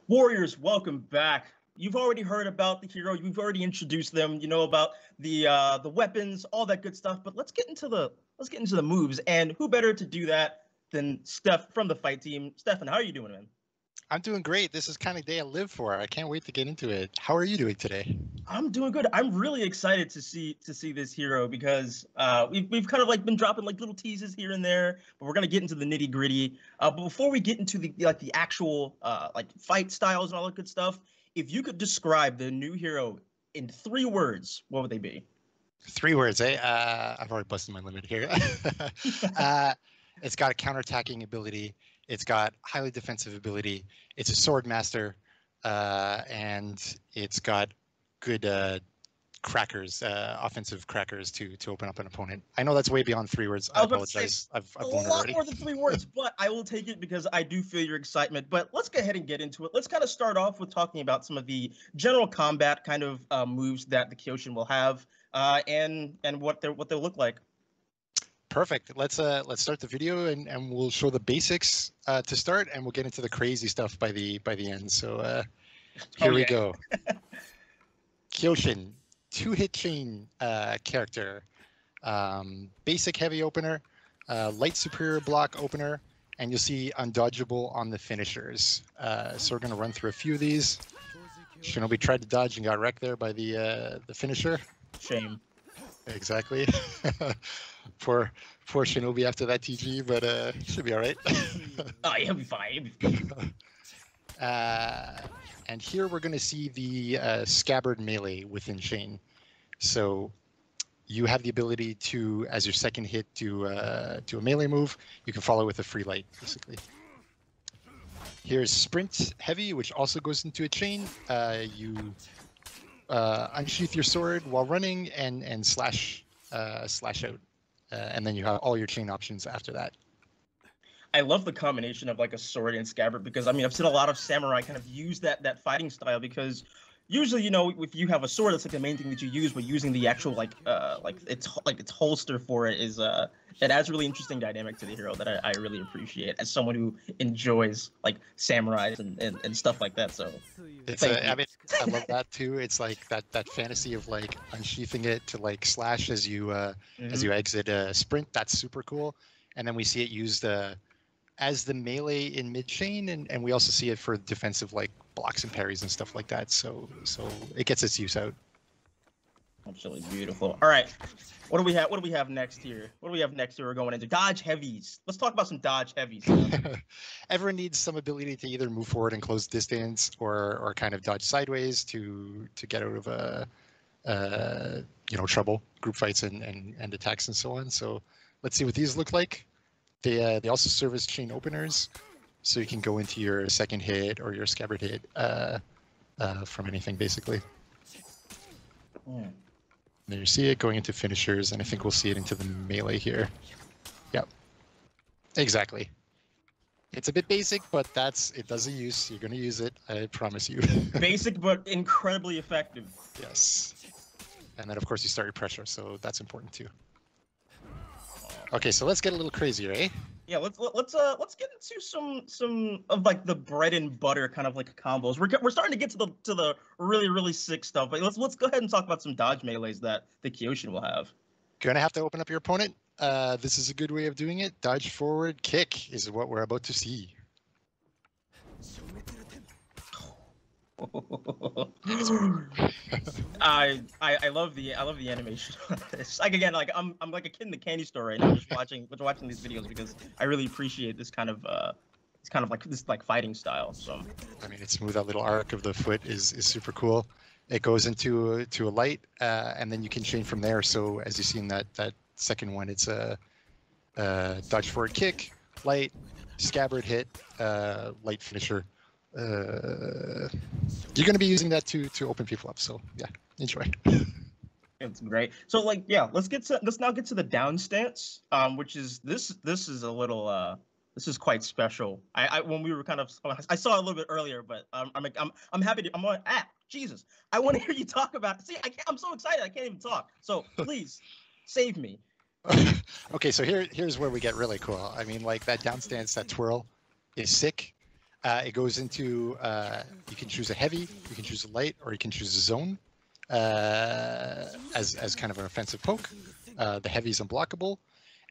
Warriors, welcome back. You've already heard about the hero. You've already introduced them. You know about the weapons, all that good stuff. But let's get into the moves. And who better to do that than Steph from the fight team? Stefan, how are you doing, man? I'm doing great. This is kind of day I live for. I can't wait to get into it. How are you doing today? I'm doing good. I'm really excited to see this hero because we've kind of like been dropping like little teases here and there, but we're gonna get into the nitty gritty. But before we get into the actual like fight styles and all that good stuff, if you could describe the new hero in 3 words, what would they be? 3 words, eh? I've already busted my limit here. It's got a counterattacking ability. It's got highly defensive ability. It's a sword master, and it's got good crackers, offensive crackers to open up an opponent. I know that's way beyond 3 words. I apologize. I've blown it already. A lot more than 3 words, but I will take it because I do feel your excitement. But let's go ahead and get into it. Let's kind of start off with talking about some of the general combat kind of moves that the KYOSHIN will have, and what they'll look like. Perfect. Let's start the video and we'll show the basics to start, and we'll get into the crazy stuff by the end. So here we go. KYOSHIN, 2-hit chain character, basic heavy opener, light superior block opener, and you'll see undodgeable on the finishers. So we're gonna run through a few of these. Shinobi tried to dodge and got wrecked there by the finisher. Shame. Exactly. Poor Shinobi after that TG, but should be all right. Oh, he'll be fine. He'll be fine. And here we're going to see the scabbard melee within chain. So you have the ability to, as your second hit, do a melee move. You can follow with a free light, basically. Here's sprint heavy, which also goes into a chain. You unsheath your sword while running and slash out. And then you have all your chain options after that. I love the combination of like a sword and scabbard because I mean I've seen a lot of samurai kind of use that fighting style because usually, you know, if you have a sword, that's like the main thing that you use, but using the actual like its holster for it is it adds really interesting dynamic to the hero that I really appreciate as someone who enjoys like samurais and stuff like that. So it's I mean I love that too. It's like that fantasy of like unsheathing it to like slash as you exit a sprint. That's super cool. And then we see it used as the melee in mid chain, and we also see it for defensive like blocks and parries and stuff like that. So it gets its use out. Absolutely beautiful. All right, what do we have? What do we have next here? What do we have next here? We're going into dodge heavies. Let's talk about some dodge heavies. Everyone needs some ability to either move forward and close distance, or kind of dodge sideways to get out of trouble, group fights and attacks and so on. So let's see what these look like. They also serve as chain openers, so you can go into your second hit or your scabbard hit from anything, basically. There you see it going into finishers, and I think we'll see it into the melee here. Yep, exactly. It's a bit basic, but it does a use. You're going to use it, I promise you. Basic, but incredibly effective. Yes. And then, of course, you start your pressure, so that's important too. Okay, so let's get a little crazier, eh? Yeah, let's get into some of like the bread and butter kind of like combos. We're starting to get to the really sick stuff. But let's go ahead and talk about some dodge melees that the KYOSHIN will have. Gonna have to open up your opponent. This is a good way of doing it. Dodge forward kick is what we're about to see. I love the animation on this. Like again, like I'm like a kid in the candy store right now, just watching these videos because I really appreciate this kind of like fighting style. So I mean, it's smooth. That little arc of the foot is super cool. It goes into a light, and then you can chain from there. So as you see in that second one, it's a dodge forward kick, light, scabbard hit, light finisher. You're going to be using that to open people up, so yeah, enjoy. It's great. So like, yeah, let's now get to the down stance, which is this is a little this is quite special. When we were kind of, I saw it a little bit earlier, but I'm happy to, Jesus, I want to hear you talk about it. See, I'm so excited I can't even talk. So please save me. Okay, so here's where we get really cool. I mean, like that down stance, that twirl is sick. It goes into, you can choose a heavy, you can choose a light, or you can choose a zone as kind of an offensive poke. The heavy is unblockable.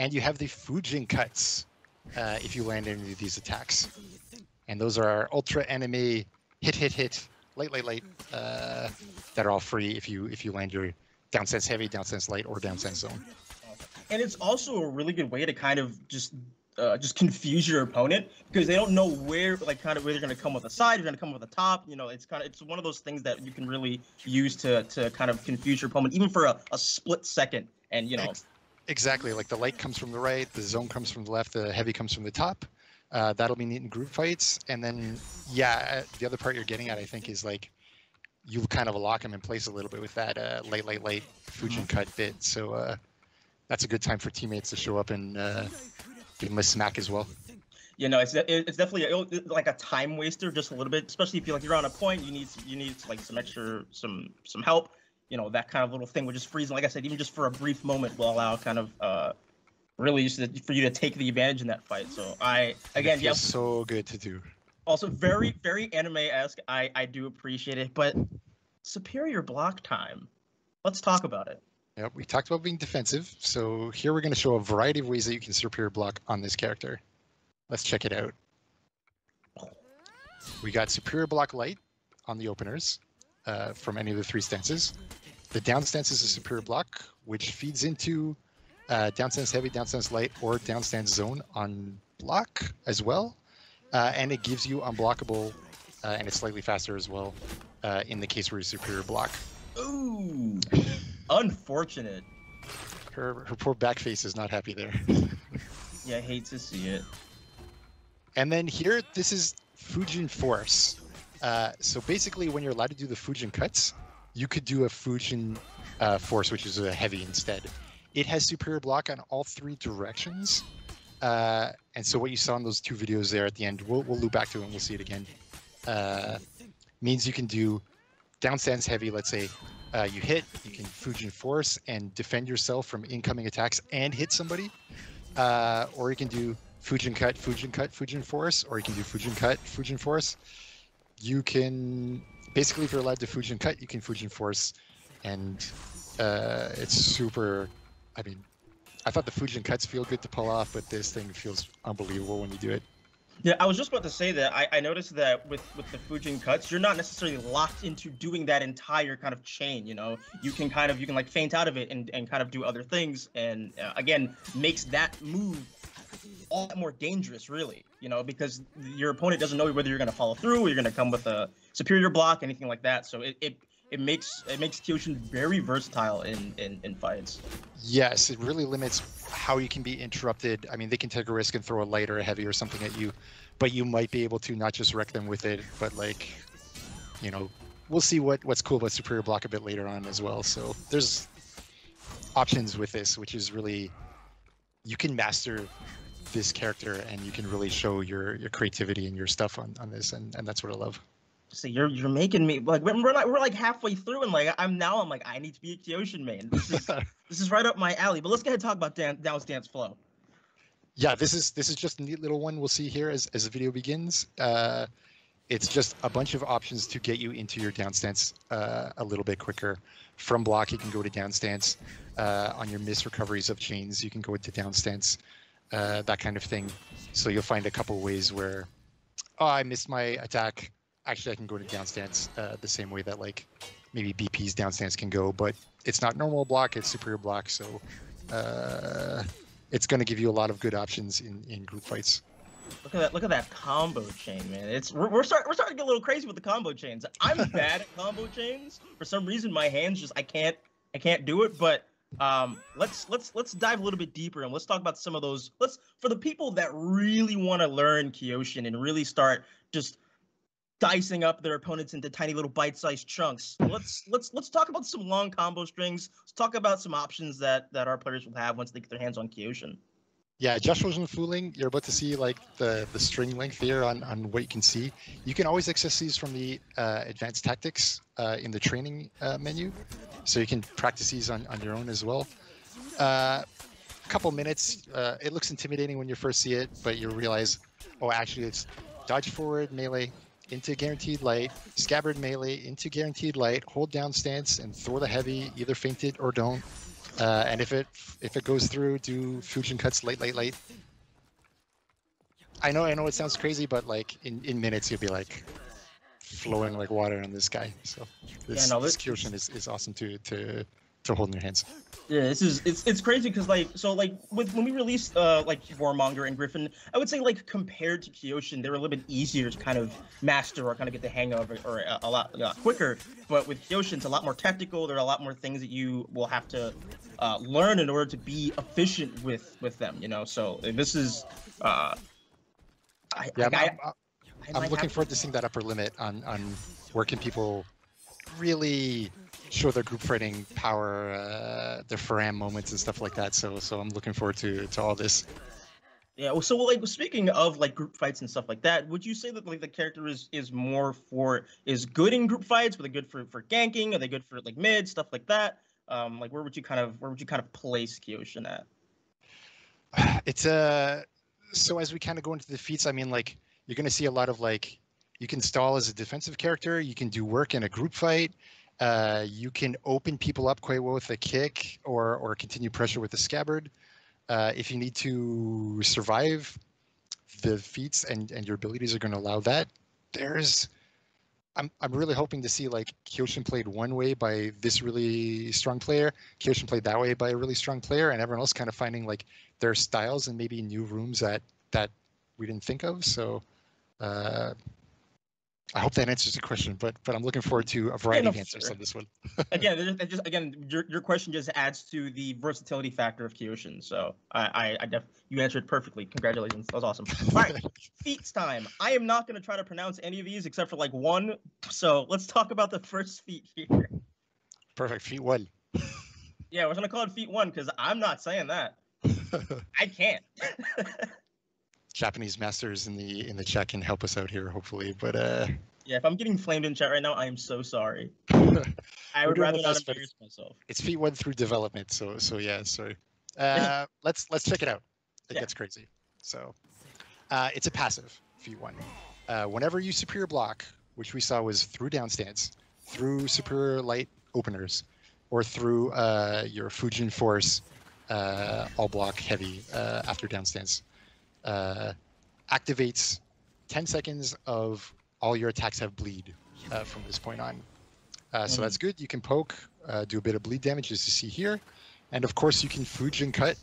And you have the Fujin cuts if you land any of these attacks. And those are our ultra anime hit, light, that are all free if you land your down sense heavy, down sense light, or down sense zone. And it's also a really good way to kind of just confuse your opponent, because they don't know where, like, kind of where they're going to come with the side, they're going to come with the top. You know, it's one of those things that you can really use to kind of confuse your opponent, even for a split second. And, you know. Exactly. Like the light comes from the right, the zone comes from the left, the heavy comes from the top. That'll be neat in group fights. And then, yeah, the other part you're getting at, I think, is like you kind of lock them in place a little bit with that light Fujin cut bit. So that's a good time for teammates to show up and give them a smack as well. You know, it's definitely like a time waster, just a little bit, especially if you're on a point, you need like some extra some help. You know, that kind of little thing would just freeze. And like I said, even just for a brief moment will allow kind of really just for you to take the advantage in that fight. So yeah, so good to do. Also very anime-esque. I do appreciate it, but superior block time. Let's talk about it. Yep, we talked about being defensive, so here we're going to show a variety of ways that you can superior block on this character. Let's check it out. We got superior block light on the openers from any of the 3 stances. The down stance is a superior block, which feeds into down stance heavy, down stance light, or down stance zone on block as well. And it gives you unblockable, and it's slightly faster as well in the case where you superior block. Ooh, unfortunate. Her poor back face is not happy there. Yeah, I hate to see it. And then here, this is Fujin Force. So basically, when you're allowed to do the Fujin cuts, you could do a Fujin Force, which is a heavy instead. It has superior block on all 3 directions. And so what you saw in those 2 videos there at the end, we'll loop back to it and we'll see it again. Means you can do down stance heavy, let's say you hit, you can Fujin Force and defend yourself from incoming attacks and hit somebody. Or you can do Fujin cut, Fujin Force, or you can do Fujin cut, Fujin Force. You can, basically if you're allowed to Fujin cut, you can Fujin Force, and it's super, I mean, I thought the Fujin cuts feel good to pull off, but this thing feels unbelievable when you do it. Yeah, I was just about to say that I noticed that with the Fujin cuts, you're not necessarily locked into doing that entire kind of chain. You know, you can like feint out of it and kind of do other things, and again makes that move all that more dangerous, really. You know, because your opponent doesn't know whether you're going to follow through, or you're going to come with a superior block, anything like that. So it makes KYOSHIN very versatile in fights. Yes, it really limits how you can be interrupted. I mean, they can take a risk and throw a light or a heavy or something at you, but you might be able to not just wreck them with it, but like, you know, we'll see what's cool about superior block a bit later on as well. So there's options with this, which is really, you can master this character and you can really show your creativity and your stuff on this, and that's what I love. So you're making me like we're like halfway through, and like I'm like I need to be a KYOSHIN main. This is right up my alley. But let's go ahead and talk about down stance flow. Yeah, this is just a neat little one we'll see here as the video begins. It's just a bunch of options to get you into your down stance a little bit quicker. From block, you can go to down stance. On your miss recoveries of chains, you can go into down stance, that kind of thing. So you'll find a couple ways where, oh, I missed my attack. Actually, I can go to down stance the same way that like maybe BP's down stance can go, but it's not normal block, it's superior block. So it's going to give you a lot of good options in group fights. Look at that combo chain, man. We're starting to get a little crazy with the combo chains. I'm bad at combo chains. For some reason, my hands just I can't do it. But let's dive a little bit deeper and let's talk about some of those. For the people that really want to learn KYOSHIN and really start just dicing up their opponents into tiny little bite-sized chunks. Let's talk about some long combo strings. Let's talk about some options that our players will have once they get their hands on KYOSHIN. Yeah, Josh wasn't fooling. You're about to see like the string length here on what you can see. You can always access these from the advanced tactics in the training menu, so you can practice these on your own as well. A couple minutes. It looks intimidating when you first see it, but you realize, oh, actually it's dodge forward melee into guaranteed light, scabbard melee into guaranteed light, hold down stance and throw the heavy, either feint it or don't. And if it goes through, do Fujin cuts light. I know it sounds crazy, but like in minutes you'll be like flowing like water on this guy. So this KYOSHIN is awesome to hold in your hands. Yeah, it's crazy because when we released like Warmonger and Griffin, I would say like compared to KYOSHIN, they were a little bit easier to kind of master or kind of get the hang of, or a lot quicker. But with KYOSHIN, it's a lot more tactical. There are a lot more things that you will have to learn in order to be efficient with them. You know, so this is. I'm looking forward to seeing that upper limit on where can people really show their group fighting power, their Faram moments and stuff like that. So I'm looking forward to all this. Yeah. Well, so like speaking of like group fights and stuff like that, would you say that like the character is good in group fights? Are they good for ganking? Are they good for like mid stuff like that? Like where would you kind of place KYOSHIN at? It's so as we kind of go into the feats, I mean, like you're going to see a lot of like you can stall as a defensive character, you can do work in a group fight, you can open people up quite well with a kick or continue pressure with the scabbard. If you need to survive the feats and your abilities are going to allow that, I'm really hoping to see like KYOSHIN played one way by this really strong player, KYOSHIN played that way by a really strong player, and everyone else kind of finding like their styles and maybe new rooms that we didn't think of. So I hope that answers the question, but I'm looking forward to a variety of answers on this one. Again, your question just adds to the versatility factor of KYOSHIN. So you answered perfectly. Congratulations, that was awesome. All right, feats time. I am not going to try to pronounce any of these except for like one. So let's talk about the first feat here. Perfect, feat 1. Yeah, we're going to call it feat 1 because I'm not saying that. I can't. Japanese masters in the chat can help us out here, hopefully. But yeah, if I'm getting flamed in chat right now, I am so sorry. I would rather not embarrass myself. It's feat 1 through development, so yeah, sorry. Let's check it out. It gets crazy. So it's a passive feat 1. Whenever you superior block, which we saw was through down stance, through superior light openers, or through your Fujin force all block heavy after down stance. Activates 10 seconds of all your attacks have bleed from this point on. So that's good. You can poke, do a bit of bleed damage as you see here. And of course you can Fujin cut,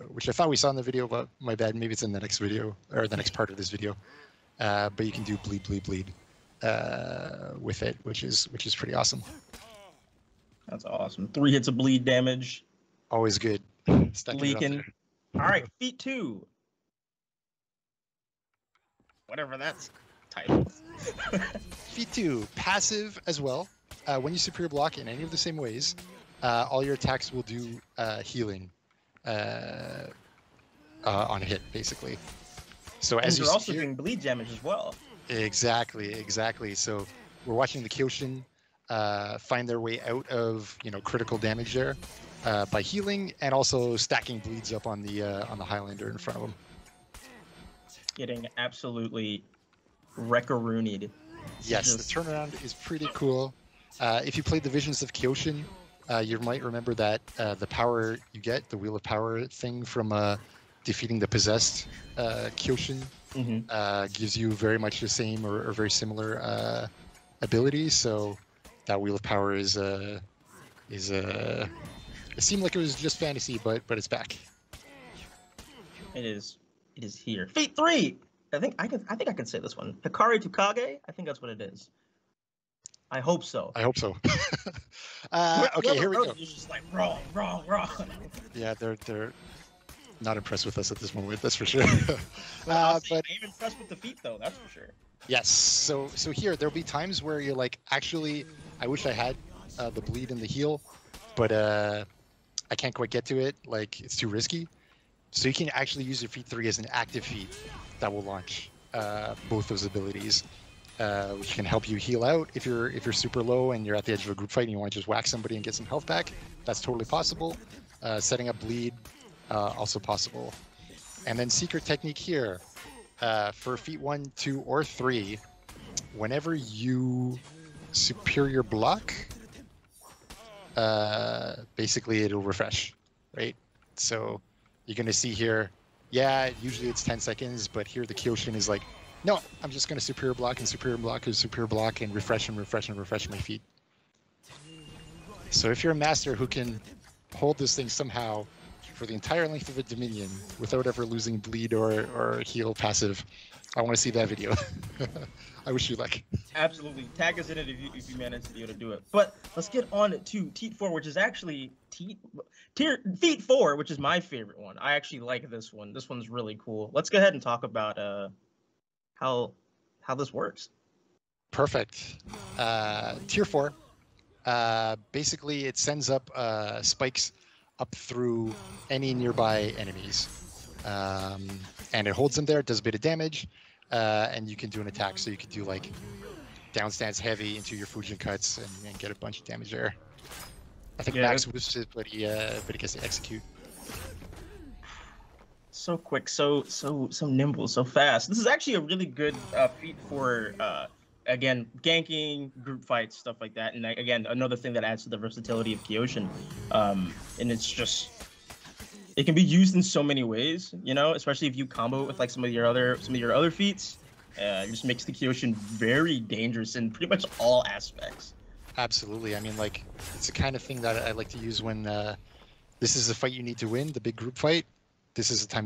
which I thought we saw in the video, but my bad, maybe it's in the next video or the next part of this video. But you can do bleed with it, which is pretty awesome. That's awesome. 3 hits of bleed damage. Always good. Leaking. All right, feat 2. Whatever that's titled. Feat 2, passive as well. When you superior block in any of the same ways, all your attacks will do healing on a hit, basically. So as you're also doing bleed damage as well. Exactly. So we're watching the KYOSHIN find their way out of critical damage there. By healing and also stacking bleeds up on the Highlander in front of him. Getting absolutely wreck-a-roonied. Yes, the turnaround is pretty cool. If you played the Visions of KYOSHIN, you might remember that the power you get, the Wheel of Power thing from defeating the possessed KYOSHIN, gives you very much the same or very similar abilities. So that Wheel of Power is it seemed like it was just fantasy, but it's back. It is here. Feat 3. I think I can say this one. Hikari to Kage. I think that's what it is. I hope so. Okay, here we go. It's just like wrong. Yeah, they're not impressed with us at this moment. That's for sure. But I am impressed with the feat, though. That's for sure. Yes. So here there'll be times where you're like, actually, I wish I had the bleed and the heal, but I can't quite get to it. Like it's too risky. So you can actually use your feat 3 as an active feat that will launch both those abilities, which can help you heal out if you're super low and you're at the edge of a group fight and you want to just whack somebody and get some health back. That's totally possible. Setting up bleed, also possible. And then secret technique here, for feat 1, 2, or 3, whenever you superior block, basically it'll refresh, right? So you're going to see here, yeah, usually it's 10 seconds, but here the KYOSHIN is like, no, I'm just going to superior block and superior block and superior block and refresh and refresh and refresh my feat. So if you're a master who can hold this thing somehow for the entire length of a Dominion without ever losing bleed or heal passive, I want to see that video. I wish you luck. Absolutely. Tag us in it if you manage to be able to do it. But let's get on to Teat 4, which is actually Feat 4, which is my favorite one. I actually like this one. This one's really cool. Let's go ahead and talk about how this works. Perfect. Tier 4. Basically, it sends up spikes up through any nearby enemies. And it holds them there, does a bit of damage, and you can do an attack. So you can do like down stance heavy into your Fujin cuts and get a bunch of damage there. I think Max boosts it, but he gets to execute. So quick, so nimble, so fast. This is actually a really good feat for again, ganking, group fights, stuff like that. And again, another thing that adds to the versatility of KYOSHIN. And it's just, it can be used in so many ways, you know, especially if you combo it with like some of your other feats. It just makes the KYOSHIN very dangerous in pretty much all aspects. Absolutely. I mean, like, it's the kind of thing that I like to use when this is a fight you need to win, the big group fight. This is the time